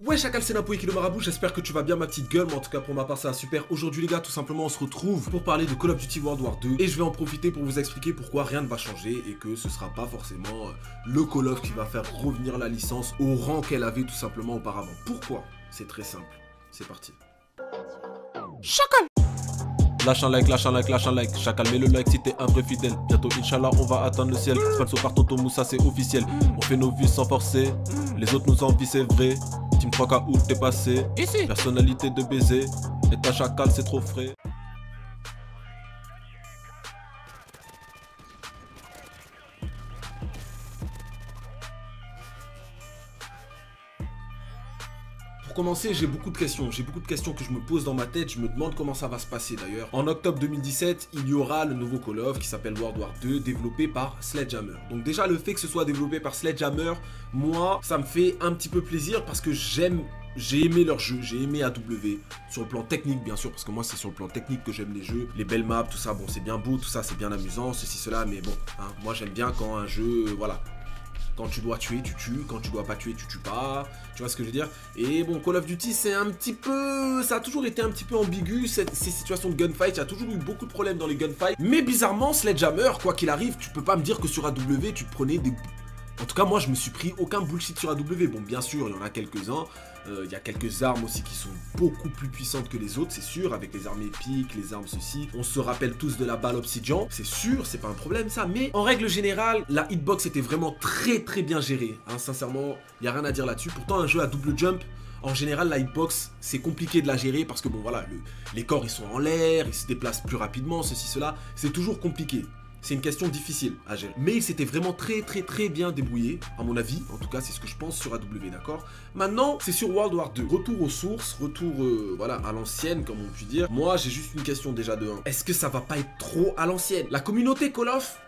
Ouais Chacal, c'est Napo et le Marabout, j'espère que tu vas bien ma petite gueule, mais en tout cas pour ma part ça va super. Aujourd'hui les gars, tout simplement on se retrouve pour parler de Call of Duty World War 2 et je vais en profiter pour vous expliquer pourquoi rien ne va changer et que ce sera pas forcément le Call of qui va faire revenir la licence au rang qu'elle avait tout simplement auparavant. Pourquoi? C'est très simple, c'est parti. Chacal! Lâche un like, lâche un like, lâche un like. Chacal, mets le like si t'es un vrai fidèle. Bientôt, Inch'Allah, on va atteindre le ciel. Sponsor par Tonton Moussa, c'est officiel. On fait nos vies sans forcer. Les autres nous envient, c'est vrai. Team 3K où t'es passé. Ici. Personnalité de baiser. Et ta Chacal, c'est trop frais. Pour commencer, j'ai beaucoup de questions que je me pose dans ma tête, je me demande comment ça va se passer d'ailleurs. En octobre 2017, il y aura le nouveau Call of qui s'appelle World War 2, développé par Sledgehammer. Donc déjà le fait que ce soit développé par Sledgehammer, moi, ça me fait un petit peu plaisir parce que j'ai aimé leur jeu, j'ai aimé AW, sur le plan technique bien sûr, parce que moi c'est sur le plan technique que j'aime les jeux, les belles maps, tout ça, bon c'est bien beau, tout ça c'est bien amusant, ceci, cela, mais bon, hein, moi j'aime bien quand un jeu, voilà. Quand tu dois tuer, tu tues. Quand tu dois pas tuer, tu tues pas. Tu vois ce que je veux dire? Et bon, Call of Duty, c'est un petit peu... Ça a toujours été un petit peu ambigu, ces situations de gunfight. Il y a toujours eu beaucoup de problèmes dans les gunfights. Mais bizarrement, Sledgehammer, quoi qu'il arrive, tu peux pas me dire que sur AW, tu te prenais des... En tout cas, moi, je me suis pris aucun bullshit sur AW. Bon, bien sûr, il y en a quelques-uns. Il y a quelques armes aussi qui sont beaucoup plus puissantes que les autres, c'est sûr, avec les armes épiques, les armes ceci. On se rappelle tous de la balle Obsidian, c'est sûr, c'est pas un problème ça. Mais en règle générale, la hitbox était vraiment très bien gérée. Hein, sincèrement, il n'y a rien à dire là-dessus. Pourtant, un jeu à double jump, en général, la hitbox, c'est compliqué de la gérer parce que bon, voilà, les corps, ils sont en l'air, ils se déplacent plus rapidement, ceci, cela. C'est toujours compliqué. C'est une question difficile à gérer. Mais il s'était vraiment très bien débrouillé, à mon avis. En tout cas, c'est ce que je pense sur AW, d'accord? Maintenant, c'est sur World War 2. Retour aux sources, retour voilà, à l'ancienne, comme on peut dire. Moi, j'ai juste une question déjà de 1. Est-ce que ça va pas être trop à l'ancienne? La communauté Call of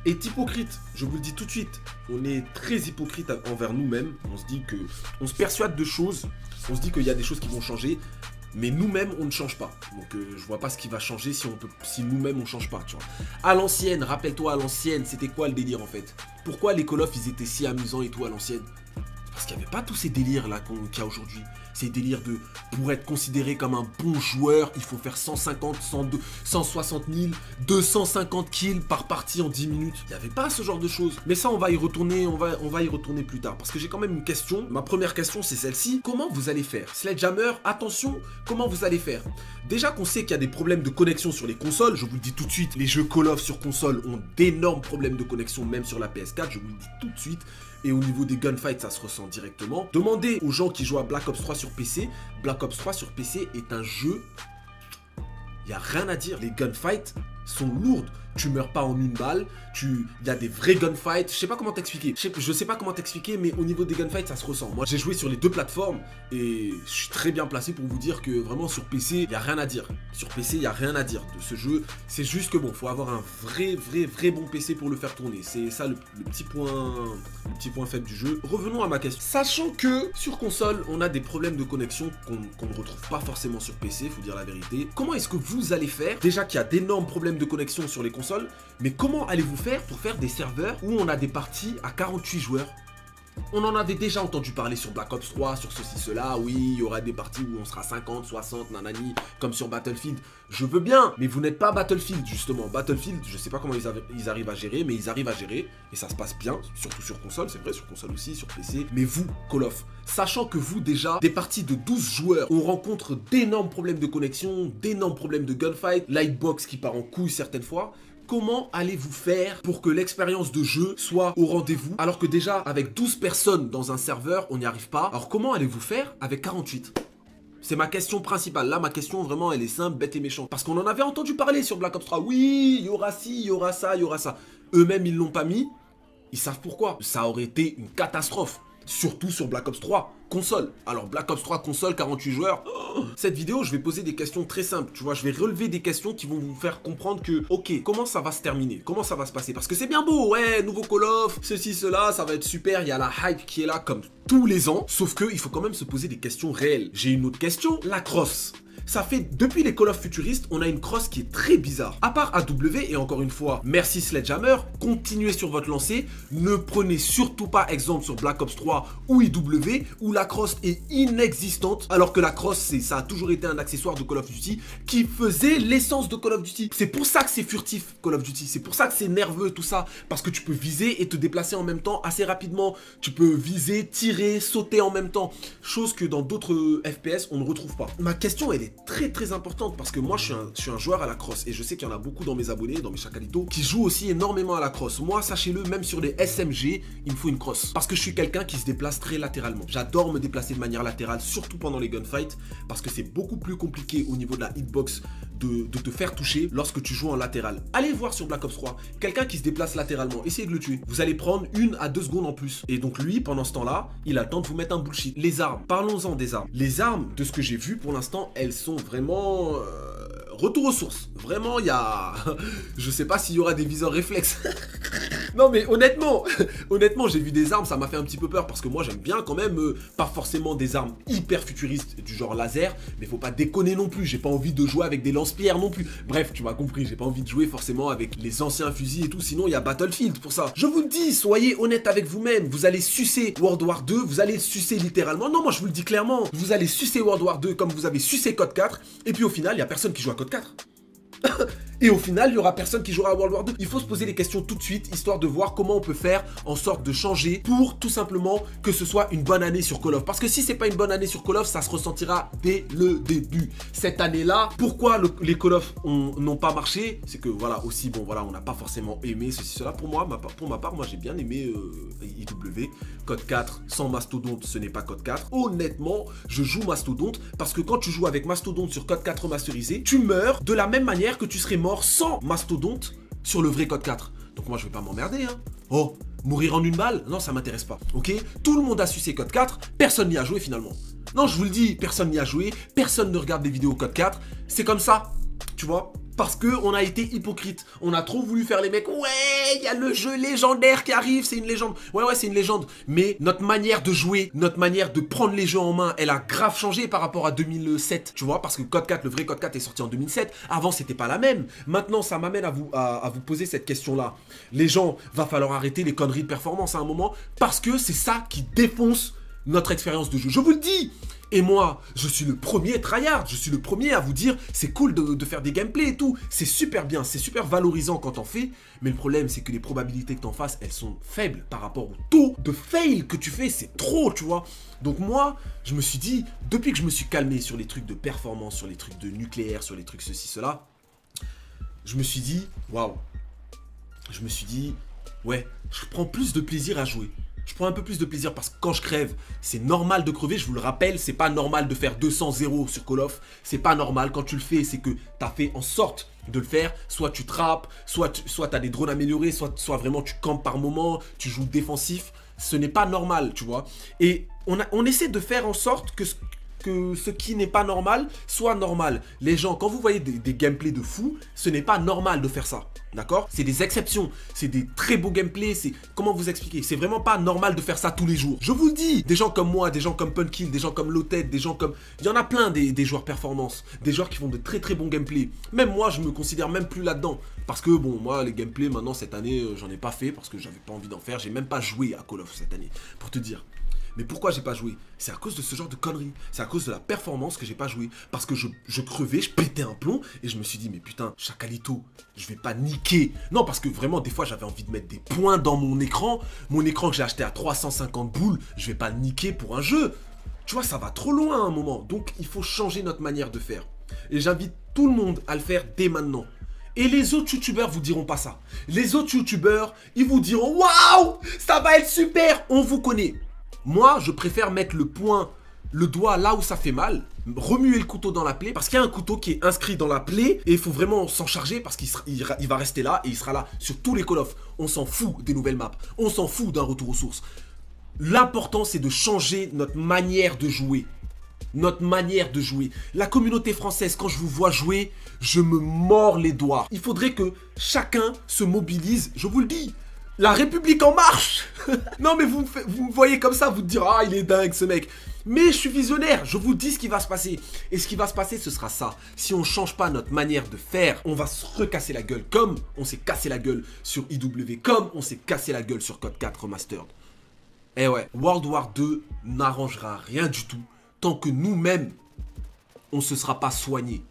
est hypocrite. Je vous le dis tout de suite. On est très hypocrite envers nous-mêmes. On se dit que... On se persuade de choses. On se dit qu'il y a des choses qui vont changer. Mais nous-mêmes, on ne change pas. Donc, je vois pas ce qui va changer si nous-mêmes, on change pas, tu vois. À l'ancienne, rappelle-toi, à l'ancienne, c'était quoi le délire, en fait? Pourquoi les Call of, ils étaient si amusants et tout à l'ancienne? Parce qu'il n'y avait pas tous ces délires-là qu'il y a aujourd'hui. Ces délires de... Pour être considéré comme un bon joueur, il faut faire 150, 102, 160 000, 250 kills par partie en 10 minutes. Il n'y avait pas ce genre de choses. Mais ça, on va y retourner, on va y retourner plus tard. Parce que j'ai quand même une question. Ma première question, c'est celle-ci. Comment vous allez faire? Sledgehammer, attention, comment vous allez faire? Déjà qu'on sait qu'il y a des problèmes de connexion sur les consoles, je vous le dis tout de suite, les jeux Call of sur console ont d'énormes problèmes de connexion, même sur la PS4, je vous le dis tout de suite. Et au niveau des gunfights, ça se ressent directement. Demandez aux gens qui jouent à Black Ops 3 sur PC. Black Ops 3 sur PC est un jeu... Il n'y a rien à dire. Les gunfights sont lourdes. Tu meurs pas en une balle. Il y a des vrais gunfights. Je sais pas comment t'expliquer. Je sais pas comment t'expliquer, mais au niveau des gunfights, ça se ressent. Moi, j'ai joué sur les deux plateformes et je suis très bien placé pour vous dire que vraiment sur PC, il n'y a rien à dire. Sur PC, il n'y a rien à dire de ce jeu. C'est juste que bon, faut avoir un vrai bon PC pour le faire tourner. C'est ça le petit point faible du jeu. Revenons à ma question. Sachant que sur console, on a des problèmes de connexion qu'on ne retrouve pas forcément sur PC, faut dire la vérité. Comment est-ce que vous allez faire? Déjà qu'il y a d'énormes problèmes de connexion sur les consoles, mais comment allez-vous faire pour faire des serveurs où on a des parties à 48 joueurs? On en avait déjà entendu parler sur Black Ops 3, sur ceci, cela, oui, il y aura des parties où on sera 50, 60, nanani, comme sur Battlefield. Je veux bien, mais vous n'êtes pas Battlefield, justement. Battlefield, je sais pas comment ils arrivent à gérer, mais ils arrivent à gérer, et ça se passe bien, surtout sur console, c'est vrai, sur console aussi, sur PC. Mais vous, Call of, sachant que vous, déjà, des parties de 12 joueurs, on rencontre d'énormes problèmes de connexion, d'énormes problèmes de gunfight, lightbox qui part en couille certaines fois. Comment allez-vous faire pour que l'expérience de jeu soit au rendez-vous alors que déjà avec 12 personnes dans un serveur on n'y arrive pas? Alors comment allez-vous faire avec 48? C'est ma question principale. Là ma question vraiment elle est simple, bête et méchante. Parce qu'on en avait entendu parler sur Black Ops 3. Oui, il y aura ci, il y aura ça, il y aura ça. Eux-mêmes ils l'ont pas mis. Ils savent pourquoi. Ça aurait été une catastrophe. Surtout sur Black Ops 3 console. Alors Black Ops 3 console, 48 joueurs. Cette vidéo, je vais poser des questions très simples. Tu vois, je vais relever des questions qui vont vous faire comprendre que, ok, comment ça va se terminer? Comment ça va se passer? Parce que c'est bien beau, ouais, nouveau Call of, ceci, cela, ça va être super. Il y a la hype qui est là comme tous les ans. Sauf que il faut quand même se poser des questions réelles. J'ai une autre question. La crosse. Ça fait, depuis les Call of futuristes, on a une crosse qui est très bizarre. À part AW, et encore une fois, merci Sledgehammer, continuez sur votre lancée. Ne prenez surtout pas exemple sur Black Ops 3 ou IW, où la la crosse est inexistante, alors que la crosse, ça a toujours été un accessoire de Call of Duty qui faisait l'essence de Call of Duty. C'est pour ça que c'est furtif, Call of Duty. C'est pour ça que c'est nerveux, tout ça. Parce que tu peux viser et te déplacer en même temps assez rapidement. Tu peux viser, tirer, sauter en même temps. Chose que dans d'autres FPS, on ne retrouve pas. Ma question, elle est très très importante parce que moi, je suis un joueur à la crosse. Et je sais qu'il y en a beaucoup dans mes abonnés, dans mes chacalitos, qui jouent aussi énormément à la crosse. Moi, sachez-le, même sur les SMG, il me faut une crosse. Parce que je suis quelqu'un qui se déplace très latéralement. J'adore me déplacer de manière latérale, surtout pendant les gunfights, parce que c'est beaucoup plus compliqué au niveau de la hitbox de te faire toucher lorsque tu joues en latéral. Allez voir sur Black Ops 3, quelqu'un qui se déplace latéralement, essayez de le tuer. Vous allez prendre 1 à 2 secondes en plus. Et donc lui, pendant ce temps-là, il a le temps de vous mettre un bullshit. Les armes, parlons-en des armes. Les armes, de ce que j'ai vu pour l'instant, elles sont vraiment... retour aux sources. Vraiment, il y a... je sais pas s'il y aura des viseurs réflexes. Non mais honnêtement, j'ai vu des armes, ça m'a fait un petit peu peur parce que moi j'aime bien quand même, pas forcément des armes hyper futuristes du genre laser, mais faut pas déconner non plus, j'ai pas envie de jouer avec des lance-pierres non plus. Bref, tu m'as compris, j'ai pas envie de jouer forcément avec les anciens fusils et tout, sinon il y a Battlefield pour ça. Je vous le dis, soyez honnête avec vous-même, vous allez sucer World War 2, vous allez sucer littéralement, non moi je vous le dis clairement, vous allez sucer World War 2 comme vous avez sucé Code 4, et puis au final il y a personne qui joue à Code 4. Et au final, il y aura personne qui jouera à World War 2. Il faut se poser les questions tout de suite, histoire de voir comment on peut faire en sorte de changer pour tout simplement que ce soit une bonne année sur Call of. Parce que si c'est pas une bonne année sur Call of, ça se ressentira dès le début. Cette année-là, pourquoi les Call of n'ont pas marché? C'est que voilà, aussi, bon voilà, on n'a pas forcément aimé ceci, cela. Pour ma part, moi j'ai bien aimé IW. Code 4, sans Mastodonte, ce n'est pas Code 4. Honnêtement, je joue Mastodonte parce que quand tu joues avec Mastodonte sur Code 4 remasterisé, tu meurs de la même manière que tu serais mort sans Mastodonte sur le vrai Code 4. Donc moi je vais pas m'emmerder hein. Oh, mourir en une balle? Non, ça m'intéresse pas. Ok? Tout le monde a su ses Code 4, personne n'y a joué finalement. Non, je vous le dis, personne n'y a joué, personne ne regarde des vidéos Code 4. C'est comme ça, tu vois? Parce qu'on a été hypocrite. On a trop voulu faire les mecs. Ouais, il y a le jeu légendaire qui arrive, c'est une légende. Ouais, c'est une légende. Mais notre manière de jouer, notre manière de prendre les jeux en main, elle a grave changé par rapport à 2007. Tu vois, parce que Code 4, le vrai Code 4 est sorti en 2007. Avant, c'était pas la même. Maintenant, ça m'amène à vous poser cette question-là. Les gens, va falloir arrêter les conneries de performance à un moment, parce que c'est ça qui défonce notre expérience de jeu. Je vous le dis. Et moi, je suis le premier tryhard, je suis le premier à vous dire c'est cool de faire des gameplays et tout. C'est super bien, c'est super valorisant quand t'en fais. Mais le problème, c'est que les probabilités que t'en fasses, elles sont faibles par rapport au taux de fail que tu fais. C'est trop, tu vois. Donc moi, je me suis dit, depuis que je me suis calmé sur les trucs de performance, sur les trucs de nucléaire, sur les trucs ceci, cela, je me suis dit, waouh. Je me suis dit, ouais, je prends plus de plaisir à jouer. Je prends un peu plus de plaisir parce que quand je crève, c'est normal de crever, je vous le rappelle, c'est pas normal de faire 200-0 sur Call of, c'est pas normal, quand tu le fais, c'est que t'as fait en sorte de le faire, soit tu trappes, soit t'as des drones améliorés, soit vraiment tu campes par moment, tu joues défensif, ce n'est pas normal, tu vois. Et on essaie de faire en sorte que ce qui n'est pas normal soit normal. Les gens, quand vous voyez des gameplays de fou, ce n'est pas normal de faire ça. D'accord? C'est des exceptions, c'est des très beaux gameplays, c'est... Comment vous expliquer? C'est vraiment pas normal de faire ça tous les jours. Je vous le dis, des gens comme moi, des gens comme Punkill, des gens comme Loted, des gens comme... Il y en a plein des joueurs performance, des joueurs qui font de très très bons gameplays. Même moi, je me considère même plus là-dedans. Parce que bon, moi, les gameplays, maintenant, cette année, j'en ai pas fait parce que j'avais pas envie d'en faire. J'ai même pas joué à Call of cette année, pour te dire. Mais pourquoi j'ai pas joué? C'est à cause de ce genre de conneries. C'est à cause de la performance que j'ai pas joué. Parce que je crevais, je pétais un plomb et je me suis dit, mais putain, Chacalito, je vais pas niquer. Non, parce que vraiment, des fois, j'avais envie de mettre des points dans mon écran. Mon écran que j'ai acheté à 350 boules, je vais pas le niquer pour un jeu. Tu vois, ça va trop loin à un moment. Donc, il faut changer notre manière de faire. Et j'invite tout le monde à le faire dès maintenant. Et les autres youtubeurs vous diront pas ça. Les autres youtubeurs, ils vous diront, waouh, ça va être super, on vous connaît. Moi, je préfère mettre le doigt là où ça fait mal, remuer le couteau dans la plaie, parce qu'il y a un couteau qui est inscrit dans la plaie, et il faut vraiment s'en charger, parce qu'il va rester là, et il sera là sur tous les Call of. On s'en fout des nouvelles maps, on s'en fout d'un retour aux sources. L'important, c'est de changer notre manière de jouer. Notre manière de jouer. La communauté française, quand je vous vois jouer, je me mords les doigts. Il faudrait que chacun se mobilise, je vous le dis. La République en marche. Non mais vous me voyez comme ça, vous dire ah il est dingue ce mec. Mais je suis visionnaire, je vous dis ce qui va se passer. Et ce qui va se passer, ce sera ça. Si on ne change pas notre manière de faire, on va se recasser la gueule. Comme on s'est cassé la gueule sur IW, comme on s'est cassé la gueule sur Code 4 Remastered. Eh ouais, World War 2 n'arrangera rien du tout tant que nous-mêmes, on ne se sera pas soignés.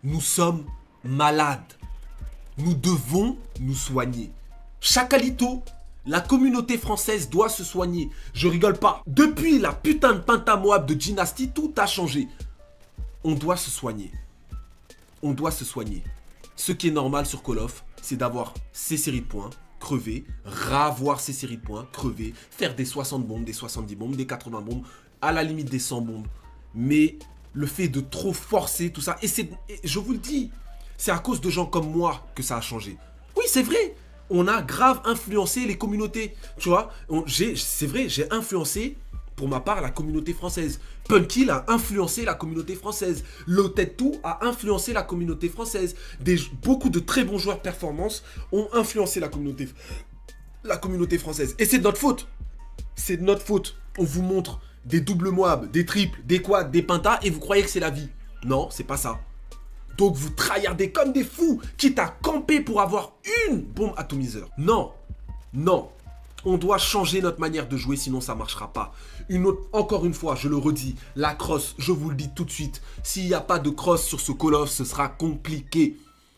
Nous sommes malades. Nous devons nous soigner. Chakalito, la communauté française doit se soigner. Je rigole pas. Depuis la putain de Pentamoab de Dynasty, tout a changé. On doit se soigner. On doit se soigner. Ce qui est normal sur Call of, c'est d'avoir ses séries de points, crever, ravoir ses séries de points, crever, faire des 60 bombes, des 70 bombes, des 80 bombes, à la limite des 100 bombes. Mais le fait de trop forcer tout ça, et je vous le dis, c'est à cause de gens comme moi que ça a changé. Oui, c'est vrai, on a grave influencé les communautés, tu vois. C'est vrai, j'ai influencé, pour ma part, la communauté française. Punkill a influencé la communauté française. Low-Tech2 a influencé la communauté française. Beaucoup de très bons joueurs performance ont influencé la communauté française. Et c'est de notre faute. C'est de notre faute. On vous montre des doubles Moab, des triples, des quads, des pentas, et vous croyez que c'est la vie. Non, c'est pas ça. Donc vous tryhardez comme des fous, quitte à camper pour avoir une bombe atomiseur. Non, non. On doit changer notre manière de jouer, sinon ça ne marchera pas. Encore une fois, je le redis, la cross, je vous le dis tout de suite, s'il n'y a pas de cross sur ce Call of, ce sera compliqué.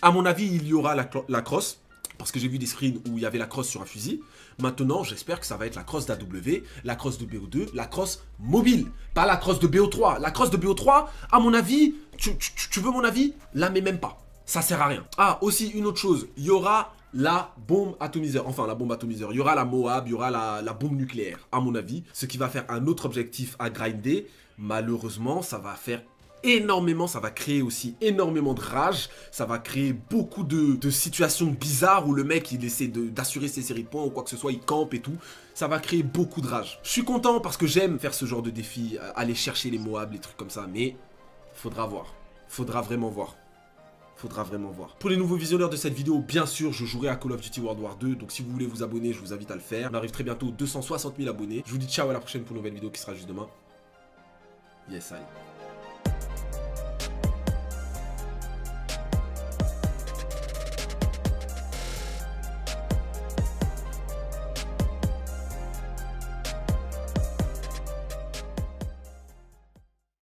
À mon avis, il y aura la cross, parce que j'ai vu des screens où il y avait la cross sur un fusil. Maintenant, j'espère que ça va être la cross d'AW, la cross de BO2, la cross mobile, pas la cross de BO3. La cross de BO3, à mon avis, tu veux mon avis? La mets même pas. Ça sert à rien. Ah, aussi une autre chose, il y aura la bombe atomiseur. Enfin, la bombe atomiseur. Il y aura la Moab, il y aura la bombe nucléaire, à mon avis. Ce qui va faire un autre objectif à grinder. Malheureusement, ça va faire énormément, ça va créer aussi énormément de rage, ça va créer beaucoup de situations bizarres où le mec il essaie d'assurer ses séries de points ou quoi que ce soit, il campe et tout, ça va créer beaucoup de rage. Je suis content parce que j'aime faire ce genre de défi, aller chercher les Moab, les trucs comme ça, mais faudra voir, faudra vraiment voir. Faudra vraiment voir. Pour les nouveaux visionneurs de cette vidéo, bien sûr, je jouerai à Call of Duty World War 2. Donc si vous voulez vous abonner, je vous invite à le faire. On arrive très bientôt aux 260 000 abonnés. Je vous dis ciao à la prochaine pour une nouvelle vidéo qui sera juste demain. Yes, allez.